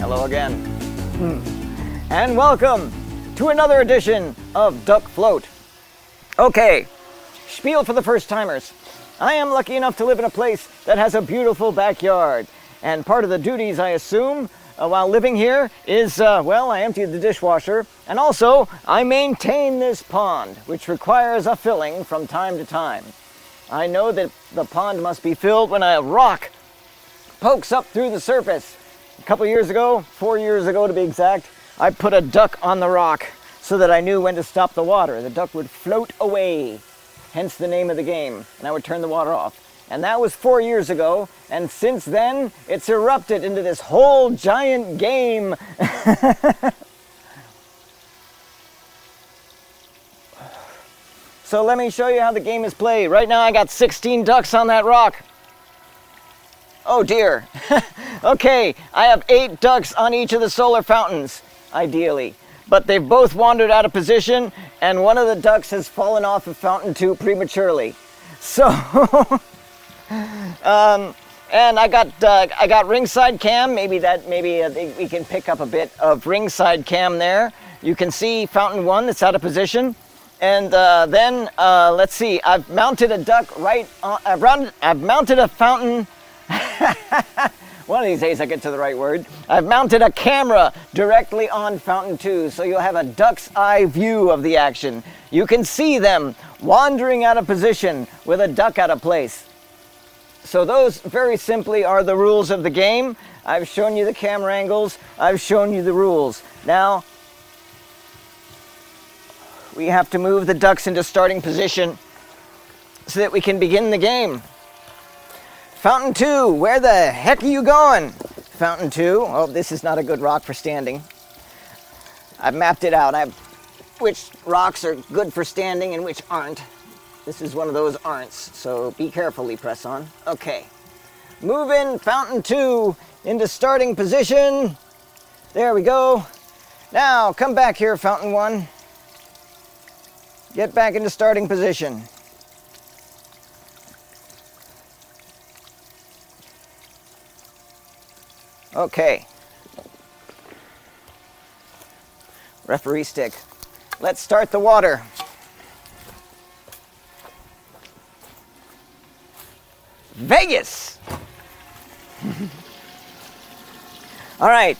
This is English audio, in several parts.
Hello again. And welcome to another edition of Duckfloat. Okay, spiel for the first timers. I am lucky enough to live in a place that has a beautiful backyard. And part of the duties, I assume, while living here is, I empty the dishwasher. And also, I maintain this pond, which requires a filling from time to time. I know that the pond must be filled when a rock pokes up through the surface. A couple years ago, 4 years ago to be exact, I put a duck on the rock so that I knew when to stop the water. The duck would float away, hence the name of the game, and I would turn the water off. And that was 4 years ago, and since then, it's erupted into this whole giant game. So let me show you how the game is played. Right now I got 16 ducks on that rock. Oh dear. Okay, I have 8 ducks on each of the solar fountains, ideally. But they've both wandered out of position, and one of the ducks has fallen off of fountain 2 prematurely. So, and I got ringside cam. Maybe we can pick up a bit of ringside cam there. You can see fountain 1 that's out of position. And then, let's see, I've mounted a duck right on, I've mounted a fountain, one of these days I get to the right word. I've mounted a camera directly on fountain 2, so you'll have a duck's eye view of the action. You can see them wandering out of position with a duck out of place. So those very simply are the rules of the game. I've shown you the camera angles, I've shown you the rules. Now, we have to move the ducks into starting position so that we can begin the game. Fountain 2, where the heck are you going? Fountain 2, oh, this is not a good rock for standing. I've mapped it out. I have which rocks are good for standing and which aren't. This is one of those aren'ts, so be carefully, Presson. Okay, move in Fountain 2 into starting position. There we go. Now, come back here, Fountain 1. Get back into starting position. Okay. Referee stick. Let's start the water. Vegas! All right.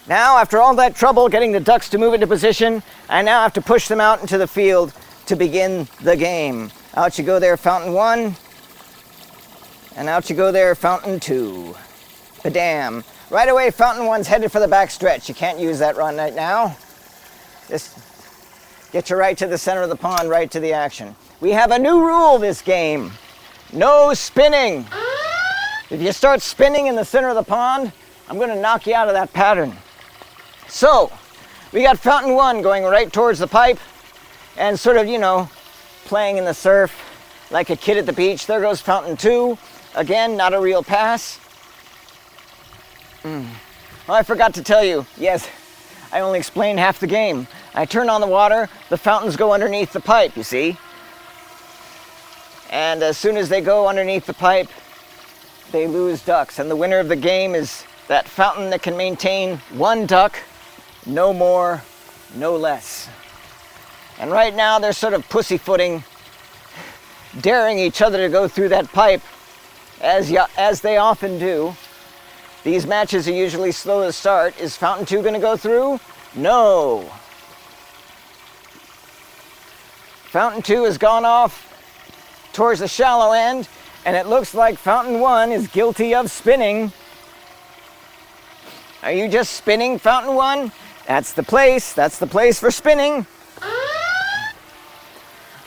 Now, after all that trouble getting the ducks to move into position, I now have to push them out into the field to begin the game. Out you go there, Fountain 1. And out you go there, Fountain 2. Badam. Right away, Fountain 1's headed for the back stretch. You can't use that run right now. Just get you right to the center of the pond, right to the action. We have a new rule this game. No spinning. If you start spinning in the center of the pond, I'm going to knock you out of that pattern. So, we got Fountain 1 going right towards the pipe and sort of, playing in the surf like a kid at the beach. There goes Fountain 2. Again, not a real pass. Well, I forgot to tell you. Yes, I only explained half the game. I turn on the water, the fountains go underneath the pipe, you see. And as soon as they go underneath the pipe, they lose ducks. And the winner of the game is that fountain that can maintain 1 duck, no more, no less. And right now they're sort of pussyfooting, daring each other to go through that pipe, as they often do. These matches are usually slow to start. Is Fountain 2 going to go through? No. Fountain 2 has gone off towards the shallow end, and it looks like Fountain 1 is guilty of spinning. Are you just spinning, Fountain 1? That's the place for spinning.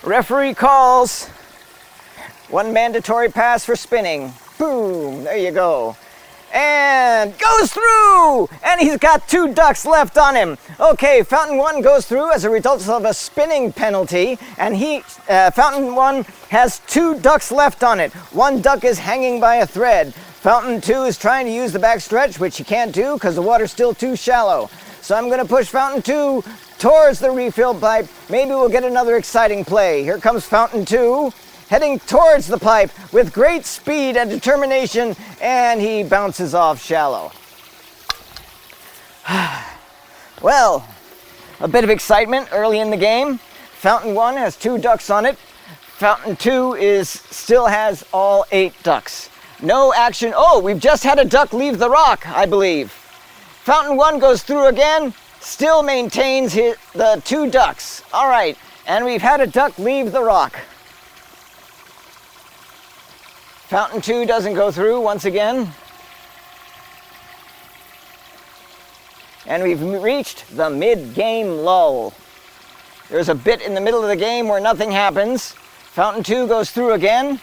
Referee calls 1 mandatory pass for spinning. Boom, there you go. And goes through! And he's got 2 ducks left on him. Okay, Fountain 1 goes through as a result of a spinning penalty, and Fountain 1 has 2 ducks left on it. 1 duck is hanging by a thread. Fountain 2 is trying to use the back stretch, which he can't do because the water's still too shallow. So I'm going to push Fountain 2 towards the refill pipe. Maybe we'll get another exciting play. Here comes Fountain 2. Heading towards the pipe with great speed and determination, and he bounces off shallow. Well, a bit of excitement early in the game. Fountain 1 has 2 ducks on it. Fountain 2 still has all 8 ducks. No action. Oh, we've just had a duck leave the rock, I believe. Fountain 1 goes through again, still maintains the 2 ducks. All right, and we've had a duck leave the rock. Fountain 2 doesn't go through once again. And we've reached the mid-game lull. There's a bit in the middle of the game where nothing happens. Fountain 2 goes through again.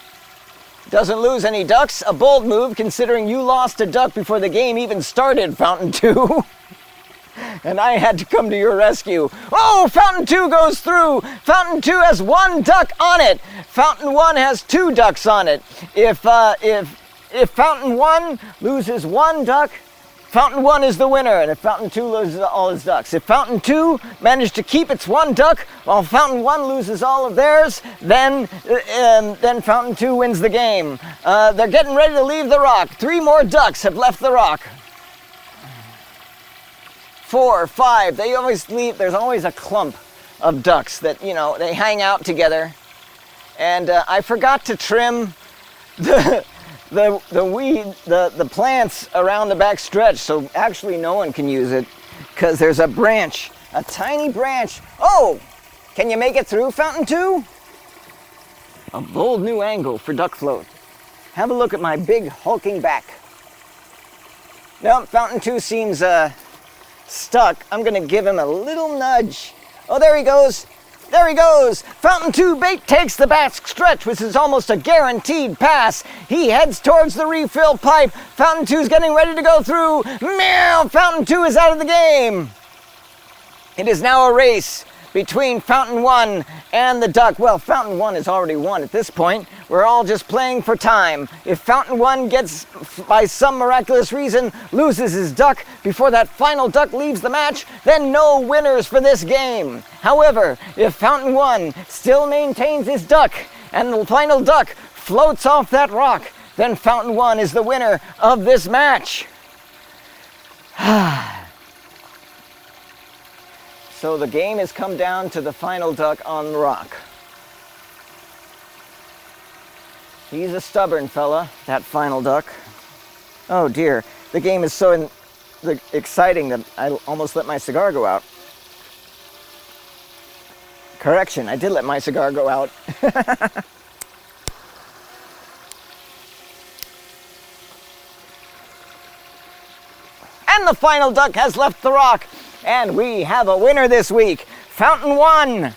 Doesn't lose any ducks. A bold move considering you lost a duck before the game even started, Fountain 2. And I had to come to your rescue. Oh, Fountain 2 goes through. Fountain 2 has 1 duck on it. Fountain 1 has 2 ducks on it. If Fountain 1 loses 1 duck, Fountain 1 is the winner, and if Fountain 2 loses all his ducks. If Fountain 2 managed to keep its 1 duck, while Fountain 1 loses all of theirs, then Fountain 2 wins the game. They're getting ready to leave the rock. 3 more ducks have left the rock. 4, 5, they always leave. There's always a clump of ducks that, they hang out together. And I forgot to trim the plants around the back stretch, so actually no one can use it because there's a branch, a tiny branch. Oh, can you make it through, Fountain 2? A bold new angle for Duckfloat. Have a look at my big hulking back. No, Fountain 2 seems stuck. I'm gonna give him a little nudge. Oh, there he goes. There he goes! Fountain 2 bait takes the back stretch, which is almost a guaranteed pass. He heads towards the refill pipe. Fountain 2 is getting ready to go through. Meow! Fountain 2 is out of the game. It is now a race between Fountain 1 and the duck. Well, Fountain 1 has already won at this point. We're all just playing for time. If Fountain 1 gets, by some miraculous reason, loses his duck before that final duck leaves the match, then no winners for this game. However, if Fountain 1 still maintains his duck and the final duck floats off that rock, then Fountain 1 is the winner of this match. So the game has come down to the final duck on the rock. He's a stubborn fella, that final duck. Oh dear, the game is so exciting that I almost let my cigar go out. Correction, I did let my cigar go out. And the final duck has left the rock. And we have a winner this week. Fountain 1.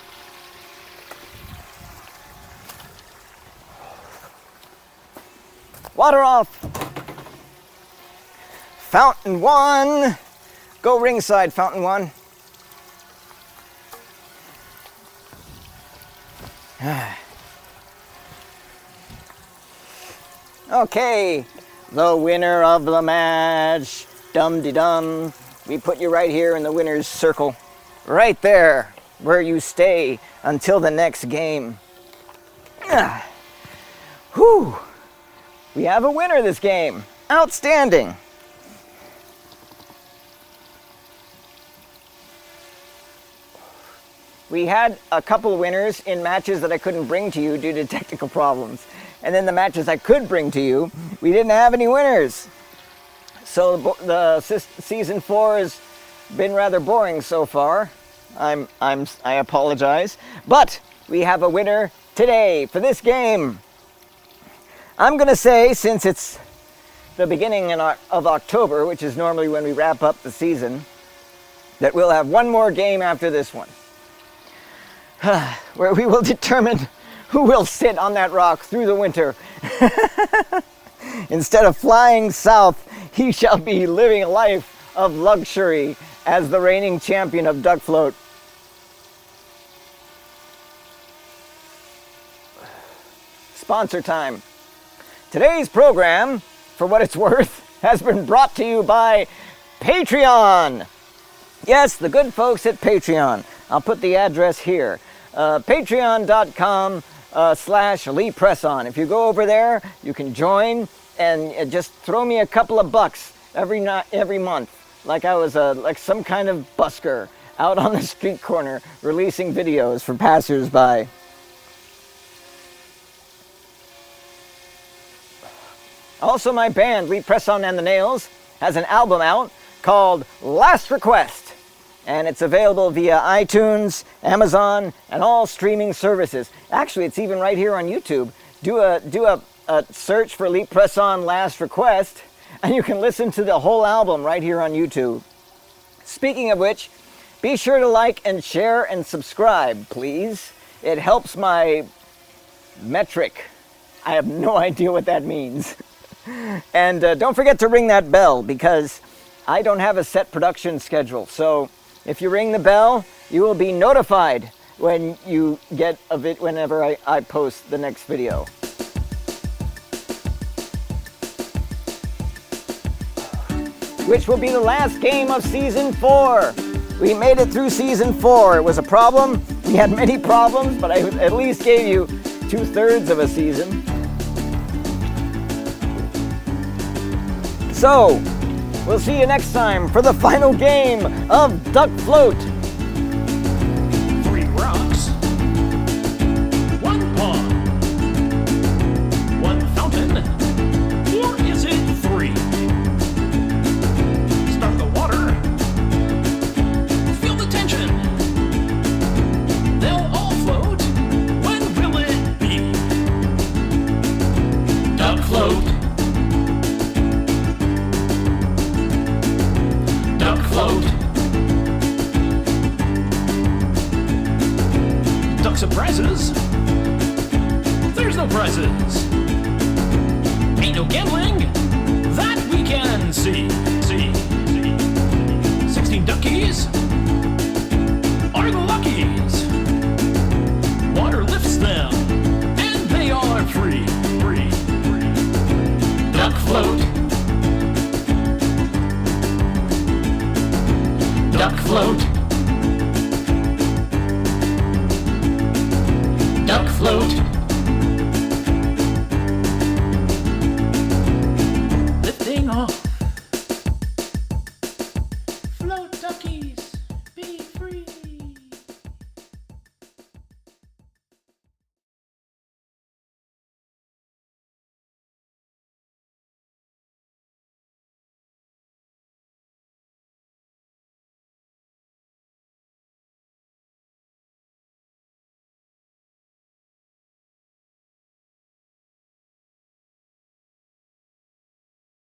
Water off. Fountain 1. Go ringside, Fountain 1. Okay, the winner of the match. Dum-de-dum. We put you right here in the winner's circle. Right there, where you stay until the next game. Whew. We have a winner this game. Outstanding. We had a couple of winners in matches that I couldn't bring to you due to technical problems. And then the matches I could bring to you, we didn't have any winners. So the season 4 has been rather boring so far. I apologize. But we have a winner today for this game. I'm going to say, since it's the beginning of October, which is normally when we wrap up the season, that we'll have one more game after this one, where we will determine who will sit on that rock through the winter. Instead of flying south, he shall be living a life of luxury as the reigning champion of Duckfloat. Sponsor time. Today's program, for what it's worth, has been brought to you by Patreon. Yes, the good folks at Patreon. I'll put the address here. Patreon.com/Lee Presson. If you go over there, you can join and just throw me a couple of bucks every month. like I was like some kind of busker out on the street corner releasing videos for passersby. Also, my band, Presson and the Nails, has an album out called Last Request, and it's available via iTunes, Amazon, and all streaming services. Actually, it's even right here on YouTube. Do a search for Presson Last Request, and you can listen to the whole album right here on YouTube. Speaking of which, be sure to like and share and subscribe, please. It helps my metric. I have no idea what that means. And don't forget to ring that bell, because I don't have a set production schedule. So if you ring the bell, you will be notified when you get whenever I post the next video. Which will be the last game of Season 4. We made it through Season 4. It was a problem. We had many problems, but I at least gave you 2/3 of a season. So, we'll see you next time for the final game of Duckfloat. 3 rocks, 1 pond, 1 fountain, or is it 3? Start the water, feel the tension. They'll all float. When will it be? Duckfloat. Duckfloat. Duck surprises. There's no prizes. Ain't no gambling that we can see. 16 duckies are the luckies. Water lifts them and they are free. Duckfloat. Duckfloat.